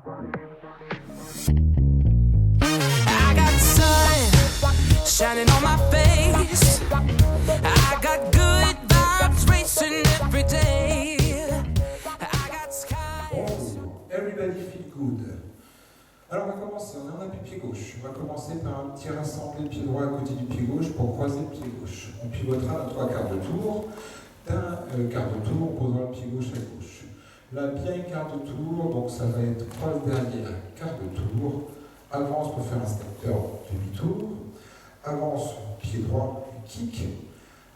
I got sun shining on my face. I got good vibes racing every day. I got skies. Bonjour, everybody feel good. Alors on va commencer, on est en appui pied gauche. On va commencer par un petit rassemblé pied droit à côté du pied gauche pour croiser le pied gauche. On pivotera à 3 quarts de tour. D'un quart de tour, on posera le pied gauche à gauche. Là, bien quart de tour, donc ça va être croise derrière, quart de tour. Avance pour faire un stepper demi-tour. Avance, pied droit, kick.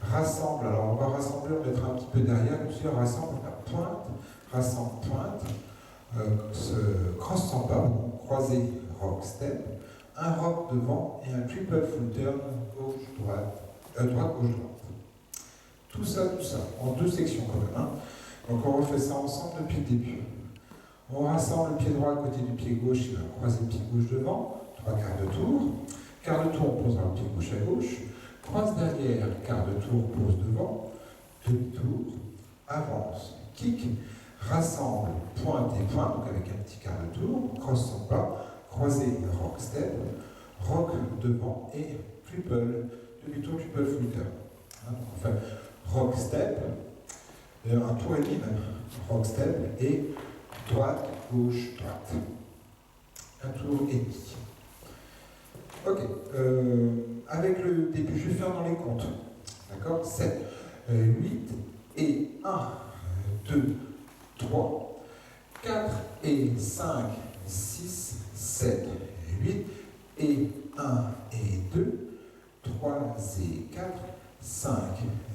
Rassemble, alors on va rassembler, on mettra un petit peu derrière, puis on rassemble la pointe, rassemble pointe. Se cross sans pas, croisé rock step, un rock devant et un triple full turn gauche-droite, droite-gauche-droite. Tout ça, en 2 sections quand même. Hein. Donc on refait ça ensemble depuis le début. On rassemble le pied droit à côté du pied gauche, il va croiser le pied gauche devant, 3 quarts de tour. Quart de tour, on posera le pied gauche à gauche. Croise derrière, quart de tour, pose devant, demi-tour, avance, kick. Rassemble, pointe et pointe, donc avec un petit quart de tour, cross son pas, croisé, rock step, rock devant et triple, demi-tour, triple full turn. Hein, donc on fait rock step, un tour et demi même, rock step et droite, gauche, droite. Un tour et demi. Ok, avec le début, je vais faire dans les comptes. D'accord, 7, 8 et 1, 2, 3, 4 et 5, 6, 7, 8 et 1 et 2, 3 et 4, 5,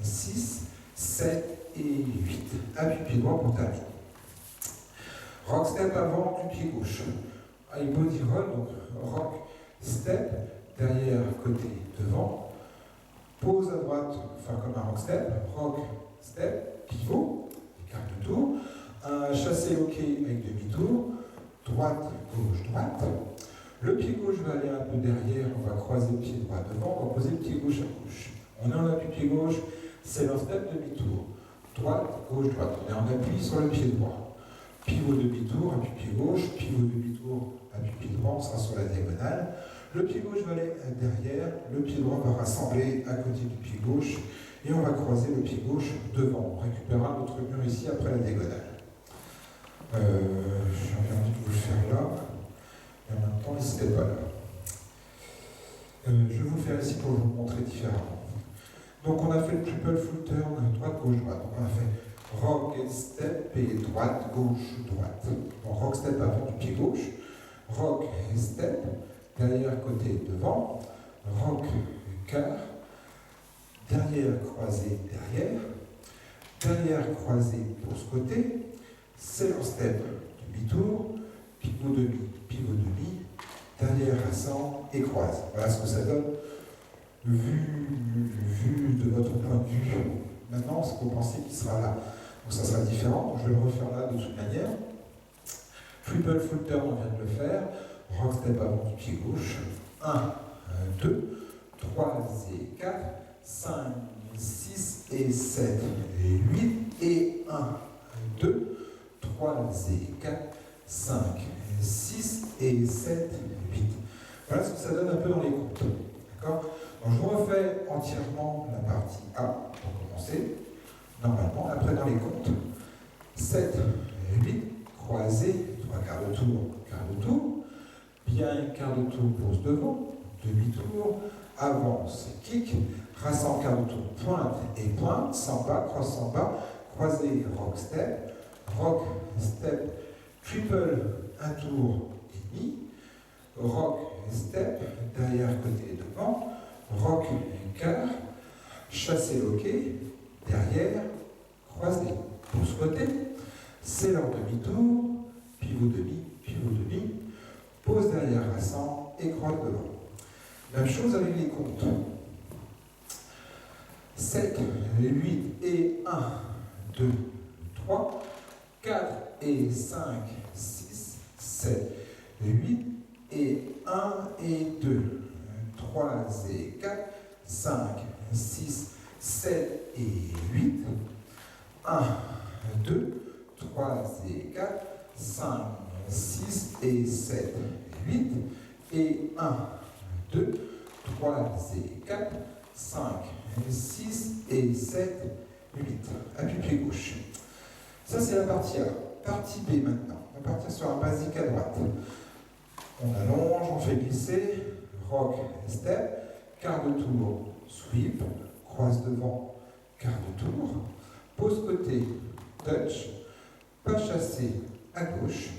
6, 7 et 8. Appui pied droit pour terminer. Rock step avant du pied gauche. High body roll, donc rock step, derrière, côté, devant. Pose à droite, faire comme un rock step, pivot, quart de tour. Un chassé loqué avec demi-tour, droite, gauche, droite. Le pied gauche va aller un peu derrière, on va croiser le pied droit devant, on va poser le pied gauche à gauche. On est en appui pied gauche, c'est leur step demi-tour. Droite, gauche, droite. On est en appui sur le pied droit. Pivot demi-tour, appui pied gauche, pivot demi-tour, appui pied droit, on sera sur la diagonale. Le pied gauche va aller derrière, le pied droit va rassembler à côté du pied gauche et on va croiser le pied gauche devant. On récupérera notre mur ici après la diagonale. J'ai envie de vous le faire là, et en même temps, n'hésitez pas là. Je vais vous le faire ici pour vous montrer différemment. Donc, on a fait le triple full turn, droite, gauche, droite. Donc, on a fait rock et step et droite, gauche, droite. Donc, rock step avant du pied gauche, rock et step, derrière, côté, devant, rock, quart, derrière, croisé, derrière, croisé pour ce côté. C'est leur step, demi-tour, pivot demi, derrière rassemble et croise. Voilà ce que ça donne, vu de votre point de vue. Maintenant, ce que vous pensez qu'il sera là. Donc ça sera différent, donc je vais le refaire là de toute manière. Triple full turn, on vient de le faire. Rock step avant du pied gauche. 1, 2, 3 et 4, 5, 6 et 7 et 8 et 1, 2, 3 et 4, 5, 6 et 7, 8. Voilà ce que ça donne un peu dans les comptes. D'accord ? Donc je vous refais entièrement la partie A pour commencer. Normalement, après dans les comptes. 7, 8, croisé, 3 quarts de tour. Bien quart de tour, pose devant, demi-tour, avance, kick, rassemble quart de tour, pointe et pointe, sans pas, cross sans pas, croisé, rock step, triple, un tour et demi, rock step, derrière, côté, devant, rock, quart, chassé, loqué, derrière, croisé. Pour ce côté, c'est leur demi-tour, pivot demi, pose derrière, rassemble et croise devant. Même chose avec les comptes. 7, 8 et 1, 2, 3, 4 et 5, 6, 7, 8 et 1 et 2, 3 et 4, 5, 6, 7 et 8, 1, 2, 3 et 4, 5, 6 et 7, 8. Et 1, 2, 3 et 4, 5, 6 et 7, 8. Appuie-pied gauche. Ça, c'est la partie A. Partie B maintenant. On va partir sur un basique à droite. On allonge, on fait glisser, rock, step, quart de tour, sweep, croise devant, quart de tour, pose côté, touch, pas chassé à gauche,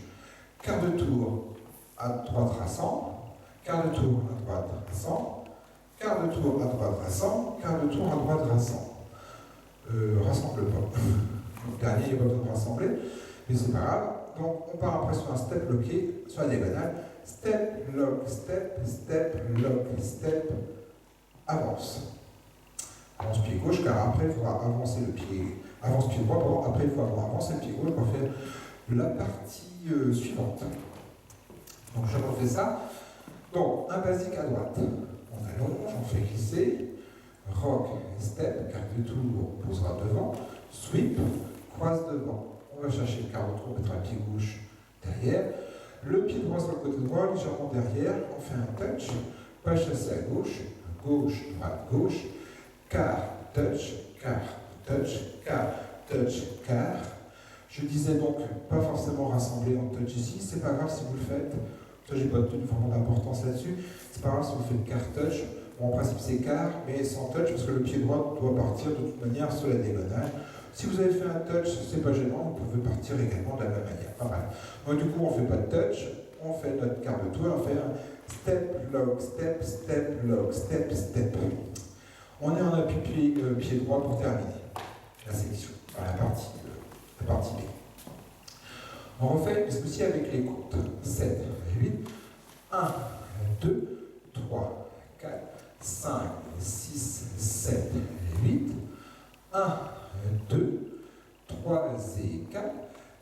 quart de tour à droite rassant, quart de tour à droite rassant, quart de tour à droite rassant, quart de tour à droite rassant. Rassemble pas. Le dernier, il n'y a pas besoin de rassembler, mais c'est pas grave. Donc on part après sur un step bloqué, sur la diagonale. Step, lock, step, step, lock, step, avance. Avance pied gauche, car après il faudra avancer le pied, avance pied droit, pardon, après il faudra avancer le pied gauche pour faire la partie suivante. Donc je refais ça. Donc un basique à droite. On allonge, on fait glisser, rock, step, quart de tour, on posera devant, sweep, croise devant. On va chercher le quart de tour, mettre un pied gauche derrière. Le pied droit sur le côté droit, légèrement derrière. On fait un touch, pas chassé à gauche, gauche, droite, gauche, quart, touch, quart, touch, quart, touch, quart. Je disais donc pas forcément rassembler en touch ici, c'est pas grave si vous le faites. Ça, j'ai pas donné vraiment d'importance là-dessus. C'est pas grave si vous faites quart touch. Bon, en principe, c'est quart, mais sans touch, parce que le pied droit doit partir de toute manière sur la diagonale. Si vous avez fait un touch, c'est pas gênant, vous pouvez partir également de la même manière. Pas mal. Donc, du coup, on fait pas de touch, on fait notre quart de tour, on fait un step, lock, step, step, lock, step, step. On est en appui pied droit pour terminer la section, enfin, la partie B. On refait, mais ceci avec les comptes. 7, 8, 1, 2, 3, 4, 5, 6, 7, 8, 1, 2, 3 et 4,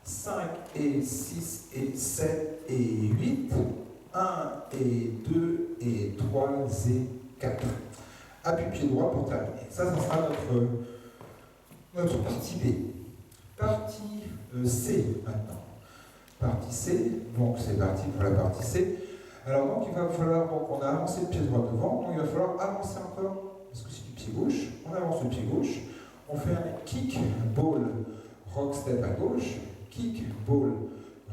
5 et 6 et 7 et 8, 1 et 2 et 3 et 4. Appui pied droit pour terminer. Ça sera notre partie B. Partie C maintenant. Partie C, donc c'est parti pour la partie C. Alors donc il va falloir, donc on a avancé le pied droit devant, donc il va falloir avancer encore, parce que c'est du pied gauche, on avance le pied gauche, on fait un kick, ball, rock step à gauche, kick, ball,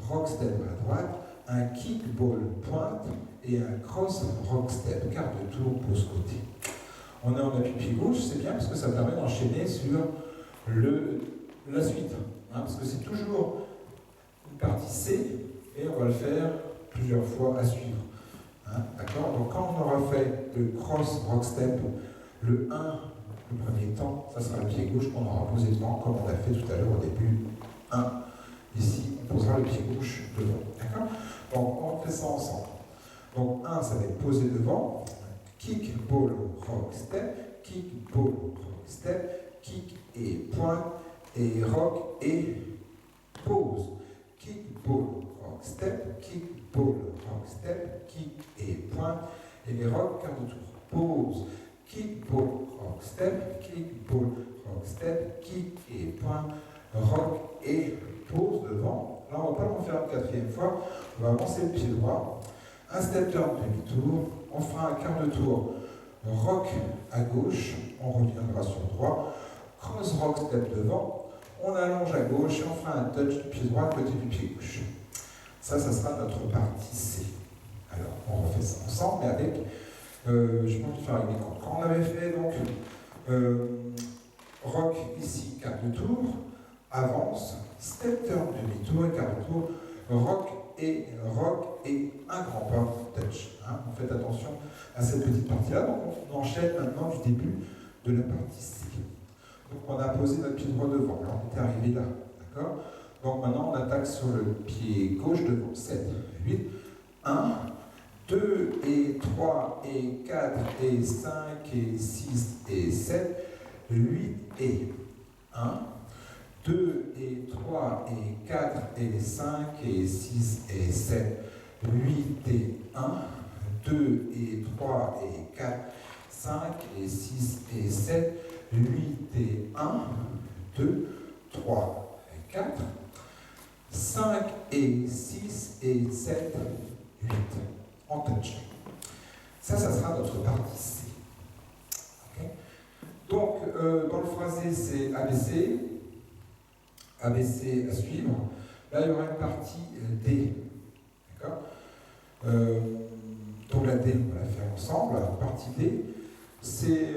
rock step à droite, un kick, ball, pointe, et un cross, rock step, quart de tour, pose côté. On est en appui pied gauche, c'est bien parce que ça permet d'enchaîner sur la suite, hein, parce que c'est toujours une partie C, et on va le faire plusieurs fois à suivre. Hein, d'accord? Donc quand on aura fait le cross rock step, le 1, le premier temps, ça sera le pied gauche qu'on aura posé devant, comme on l'a fait tout à l'heure au début. 1. Ici, on posera le pied gauche devant. D'accord? Donc on fait ça ensemble. Donc 1, ça va être posé devant. Kick, ball, rock, step. Kick, ball, rock, step. Kick et pointe. Et rock et pause. Kick, ball, rock, step. Kick, ball, rock, step. Kick et pointe. Et les rock, quart de tour. Pause. Kick, ball, rock, step. Kick, ball, rock, step. Kick et pointe. Rock et pause devant. Là, on ne va pas le faire une quatrième fois. On va avancer le pied droit. Un step turn demi-tour. On fera un quart de tour rock à gauche. On reviendra sur droit. Cross rock step devant. On allonge à gauche et on fera un touch du pied droit à côté du pied gauche. Ça sera notre partie C. Alors, on refait ça ensemble, mais avec, je pense faire avec les comptes. Quand on avait fait donc rock ici, quart de tour, avance, step turn demi-tour et quart de tour, rock et un grand pas touch. Hein. Faites attention à cette petite partie-là. Donc on enchaîne maintenant du début de la partie C. Donc on a posé notre pied droit devant. Là, on était arrivé là. D'accord? Donc maintenant on attaque sur le pied gauche devant. 7, 8, 1, 2 et 3 et 4 et 5 et 6 et 7, 8 et 1. 2 et 3 et 4 et 5 et 6 et 7, 8 et 1, 2 et 3 et 4, 5 et 6 et 7, 8 et 1, 2, 3 et 4, 5 et 6 et 7, 8 en touch. Ça sera notre partie C. Okay. Donc, dans le phrasé, c'est ABC. ABC à suivre. Là, il y aura une partie D. D'accord. Donc la D, on va la faire ensemble. La partie D, c'est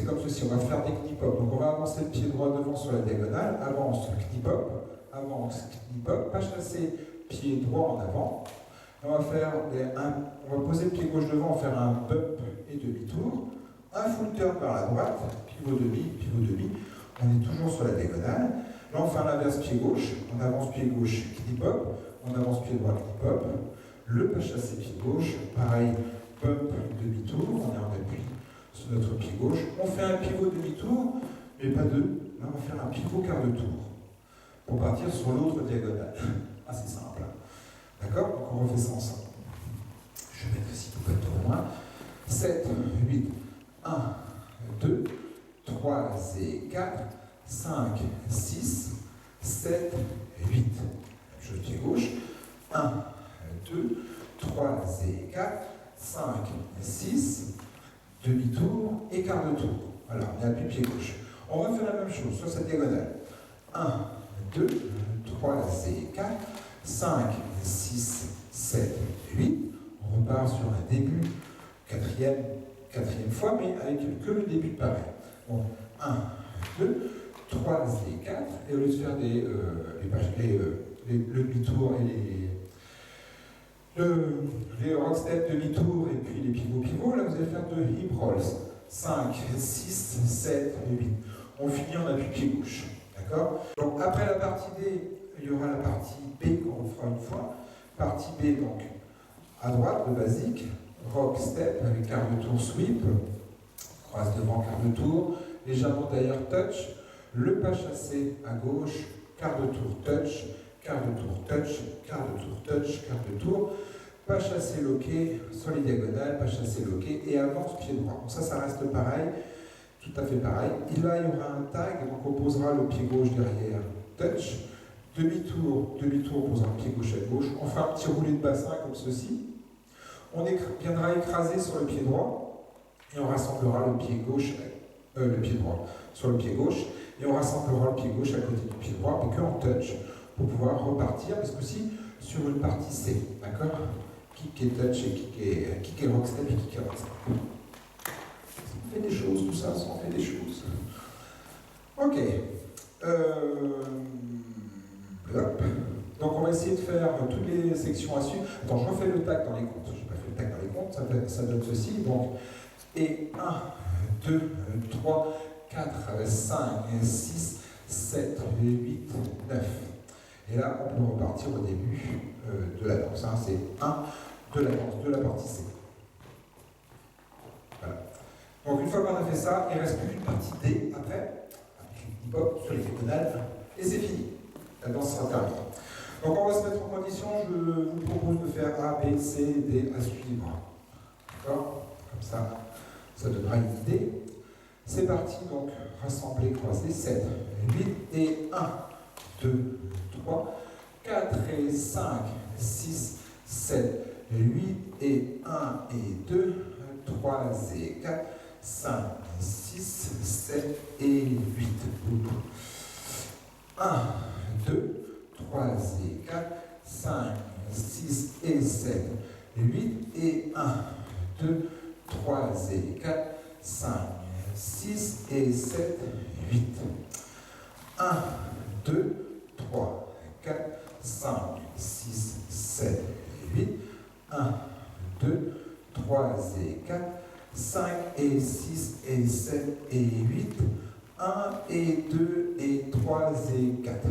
comme ceci. On va faire des knee-pop. Donc on va avancer le pied droit devant sur la diagonale. Avance, knee-pop. Avance, knee-pop. Pas chasser, pied droit en avant. Et on va poser le pied gauche devant, on va faire un bump et demi-tour. Un full turn par la droite. Pivot demi, pivot demi. On est toujours sur la diagonale. Là, on fait l'inverse pied gauche. On avance pied gauche, knee-pop. On avance pied droit, knee-pop. Le pas chassé pied gauche, pareil, bump, demi-tour, on est en appui sur notre pied gauche. On fait un pivot demi-tour, mais pas deux. Là, on va faire un pivot quart de tour pour partir sur l'autre diagonale. Assez simple. D'accord. Donc on refait ça ensemble. Je vais mettre ici tout pas trop loin. 7, 8, 1, 2, 3 et 4, 5, 6, 7, 8. Même chose pied gauche. 1, 2, 3 et 4, 5, 6, demi-tour et quart de tour. Voilà, on est appuyé pied gauche. On va faire la même chose sur cette diagonale. 1, 2, 3 et 4, 5, 6, 7, 8. On repart sur un début, quatrième fois, mais avec que le début pareil. Donc, 1, 2, 3 et 4. Et au lieu de faire le demi-tour et les rock steps demi-tour et puis les pivots, là vous allez faire 2 hip rolls. 5, 6, 7, 8. On finit en appui pied gauche. D'accord. Donc après la partie D, il y aura la partie B qu'on fera une fois. Partie B, donc à droite, le basique. Rock step avec quart de tour sweep. Croise devant, quart de tour. Légèrement derrière touch. Le pas chassé à gauche. Quart de tour touch. Quart de tour touch, quart de tour touch, quart de tour, pas chassé loqué sur les diagonales, pas chassé loqué et avance pied droit. Donc ça reste pareil, tout à fait pareil. Et là, il y aura un tag, donc on posera le pied gauche derrière, touch, demi-tour, on posera le pied gauche à gauche, on fera un petit roulé de bassin comme ceci. On viendra écraser sur le pied droit et on rassemblera le pied gauche, le pied droit sur le pied gauche et on rassemblera le pied gauche à côté du pied droit, mais que en touch, pour pouvoir repartir, parce que aussi sur une partie C, d'accord. Kick et touch et kick et rock step et kick et rock step. On fait des choses, tout ça, on fait des choses. Ok. Hop. Donc on va essayer de faire toutes les sections à suivre. Attends, je refais le tag dans les comptes. Je n'ai pas fait le tag dans les comptes, ça donne ceci. Donc, et 1, 2, 3, 4, 5, 6, 7, 8, 9. Et là, on peut repartir au début de la danse. Hein. C'est 1 de la danse, de la partie C. Voilà. Donc une fois qu'on a fait ça, il ne reste plus qu'une partie D après, avec le hip-hop sur les diagonales, et c'est fini. La danse sera terminée. Donc on va se mettre en condition, je vous propose de faire A, B, C, D à suivre. D'accord. Comme ça donnera une idée. C'est parti, donc rassembler, croiser, 7, 8 et 1, 2, 3, 4 et 5, 6, 7, 8 et 1 et 2, 3 et 4, 5, 6, 7 et 8. 1, 2, 3 et 4, 5, 6 et 7, 8 et 1, 2, 3 et 4, 5, 6 et 7, 8. 1, 2, 3, 4, 5, 6, 7, 8. 1, 2, 3 et 4, 5 et 6 et 7 et 8. 1 et 2 et 3 et 4.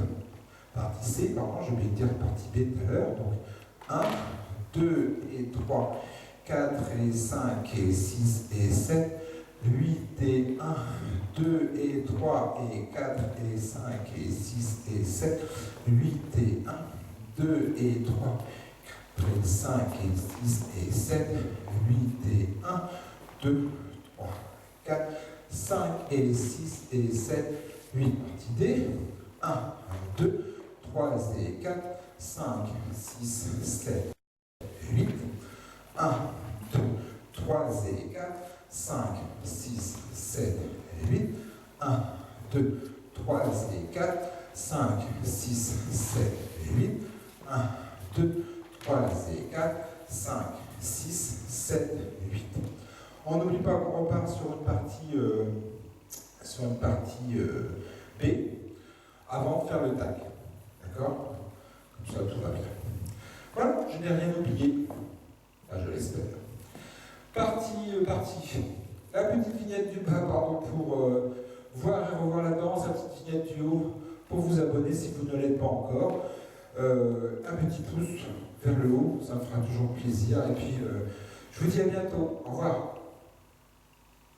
Partie C, pardon, j'ai oublié de dire partie B tout à l'heure. Donc 1, 2 et 3, 4 et 5 et 6 et 7. 8 et 1, 2 et 3 et 4 et 5 et 6 et 7, 8 et 1, 2 et 3, 4 et 5 et 6 et 7, 8 et 1, 2, 3, 4, 5 et 6 et 7, 8, partie D, 1, 2, 3 et 4, 5, 6, 7, 8. 1, 2, 3 et 4. 5, 6, 7, 8. 1, 2, 3 et 4. 5, 6, 7, 8. 1, 2, 3 et 4. 5, 6, 7, 8. On n'oublie pas qu'on repart sur une partie B avant de faire le tac. D'accord? Comme ça, tout va bien. Voilà, je n'ai rien oublié. Enfin, je l'espère. Partie. La petite vignette du bas, pardon, pour voir et revoir la danse. La petite vignette du haut pour vous abonner si vous ne l'êtes pas encore. Un petit pouce vers le haut, ça me fera toujours plaisir. Et puis, je vous dis à bientôt. Au revoir.